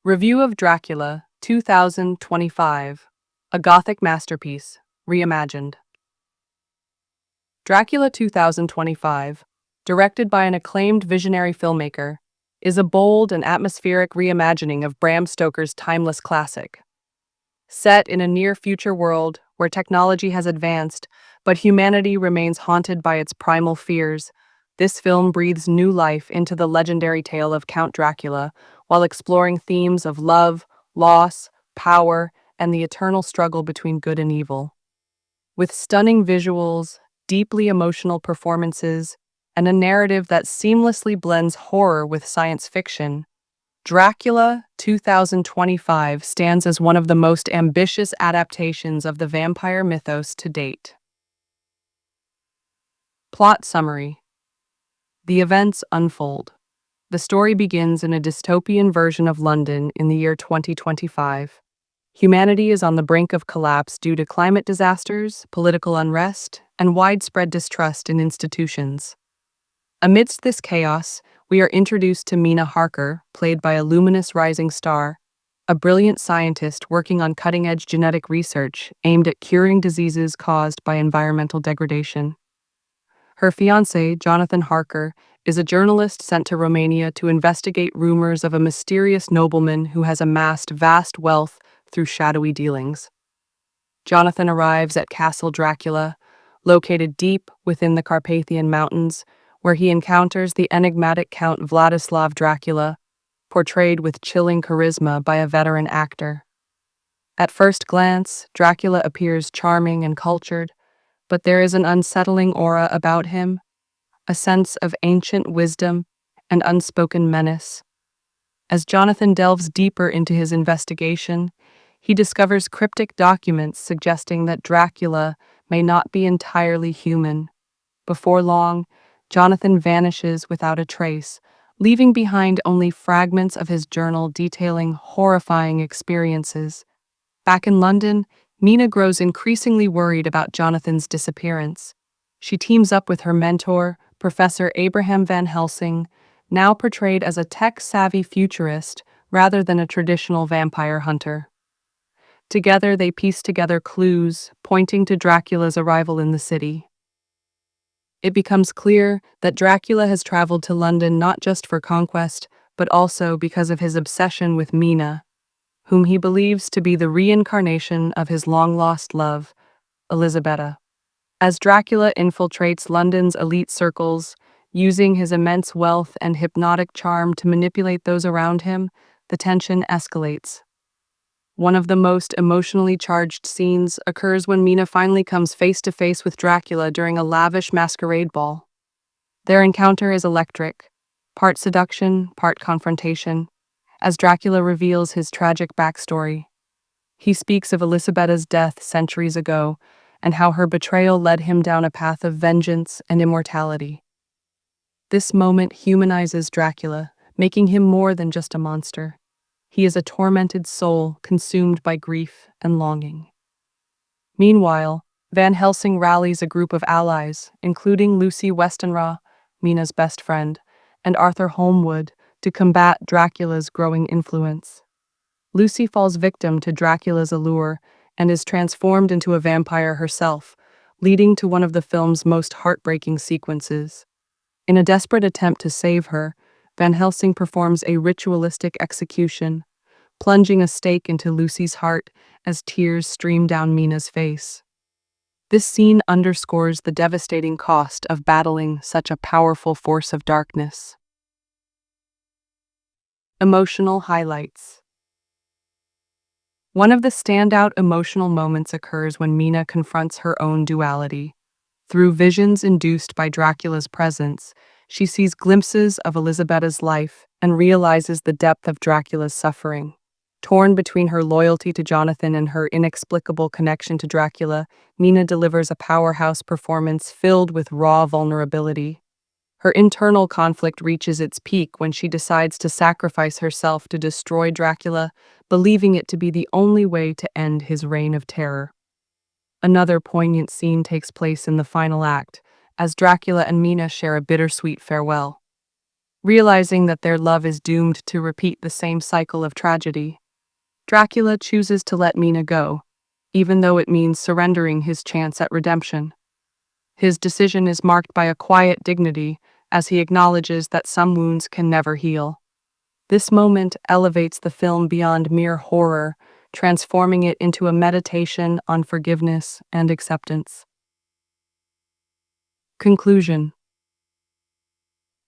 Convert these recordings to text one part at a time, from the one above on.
Review of Dracula, 2025. A Gothic masterpiece, reimagined. Dracula 2025, directed by an acclaimed visionary filmmaker, is a bold and atmospheric reimagining of Bram Stoker's timeless classic. Set in a near-future world where technology has advanced, but humanity remains haunted by its primal fears, this film breathes new life into the legendary tale of Count Dracula while exploring themes of love, loss, power, and the eternal struggle between good and evil. With stunning visuals, deeply emotional performances, and a narrative that seamlessly blends horror with science fiction, Dracula 2025 stands as one of the most ambitious adaptations of the vampire mythos to date. Plot summary. The events unfold. The story begins in a dystopian version of London in the year 2025. Humanity is on the brink of collapse due to climate disasters, political unrest, and widespread distrust in institutions. Amidst this chaos, we are introduced to Mina Harker, played by a luminous rising star, a brilliant scientist working on cutting-edge genetic research aimed at curing diseases caused by environmental degradation. Her fiancé, Jonathan Harker, is a journalist sent to Romania to investigate rumors of a mysterious nobleman who has amassed vast wealth through shadowy dealings. Jonathan arrives at Castle Dracula, located deep within the Carpathian Mountains, where he encounters the enigmatic Count Vladislav Dracula, portrayed with chilling charisma by a veteran actor. At first glance, Dracula appears charming and cultured, but there is an unsettling aura about him, a sense of ancient wisdom and unspoken menace. As Jonathan delves deeper into his investigation, he discovers cryptic documents suggesting that Dracula may not be entirely human. Before long, Jonathan vanishes without a trace, leaving behind only fragments of his journal detailing horrifying experiences. Back in London, Mina grows increasingly worried about Jonathan's disappearance. She teams up with her mentor, Professor Abraham Van Helsing, now portrayed as a tech-savvy futurist rather than a traditional vampire hunter. Together, they piece together clues pointing to Dracula's arrival in the city. It becomes clear that Dracula has traveled to London not just for conquest, but also because of his obsession with Mina, whom he believes to be the reincarnation of his long-lost love, Elisabetta. As Dracula infiltrates London's elite circles, using his immense wealth and hypnotic charm to manipulate those around him, the tension escalates. One of the most emotionally charged scenes occurs when Mina finally comes face-to-face with Dracula during a lavish masquerade ball. Their encounter is electric, part seduction, part confrontation, as Dracula reveals his tragic backstory. He speaks of Elisabetta's death centuries ago and how her betrayal led him down a path of vengeance and immortality. This moment humanizes Dracula, making him more than just a monster. He is a tormented soul consumed by grief and longing. Meanwhile, Van Helsing rallies a group of allies, including Lucy Westenra, Mina's best friend, and Arthur Holmwood, to combat Dracula's growing influence. Lucy falls victim to Dracula's allure and is transformed into a vampire herself, leading to one of the film's most heartbreaking sequences. In a desperate attempt to save her, Van Helsing performs a ritualistic execution, plunging a stake into Lucy's heart as tears stream down Mina's face. This scene underscores the devastating cost of battling such a powerful force of darkness. Emotional highlights. One of the standout emotional moments occurs when Mina confronts her own duality. Through visions induced by Dracula's presence, she sees glimpses of Elisabetta's life and realizes the depth of Dracula's suffering. Torn between her loyalty to Jonathan and her inexplicable connection to Dracula, Mina delivers a powerhouse performance filled with raw vulnerability. Her internal conflict reaches its peak when she decides to sacrifice herself to destroy Dracula, believing it to be the only way to end his reign of terror. Another poignant scene takes place in the final act, as Dracula and Mina share a bittersweet farewell. Realizing that their love is doomed to repeat the same cycle of tragedy, Dracula chooses to let Mina go, even though it means surrendering his chance at redemption. His decision is marked by a quiet dignity as he acknowledges that some wounds can never heal. This moment elevates the film beyond mere horror, transforming it into a meditation on forgiveness and acceptance. Conclusion.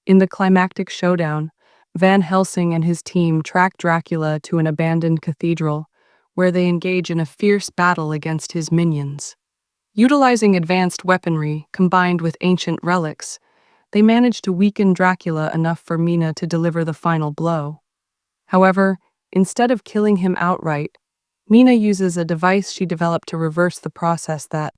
In the climactic showdown, Van Helsing and his team track Dracula to an abandoned cathedral, where they engage in a fierce battle against his minions. Utilizing advanced weaponry combined with ancient relics, they manage to weaken Dracula enough for Mina to deliver the final blow. However, instead of killing him outright, Mina uses a device she developed to reverse the process that,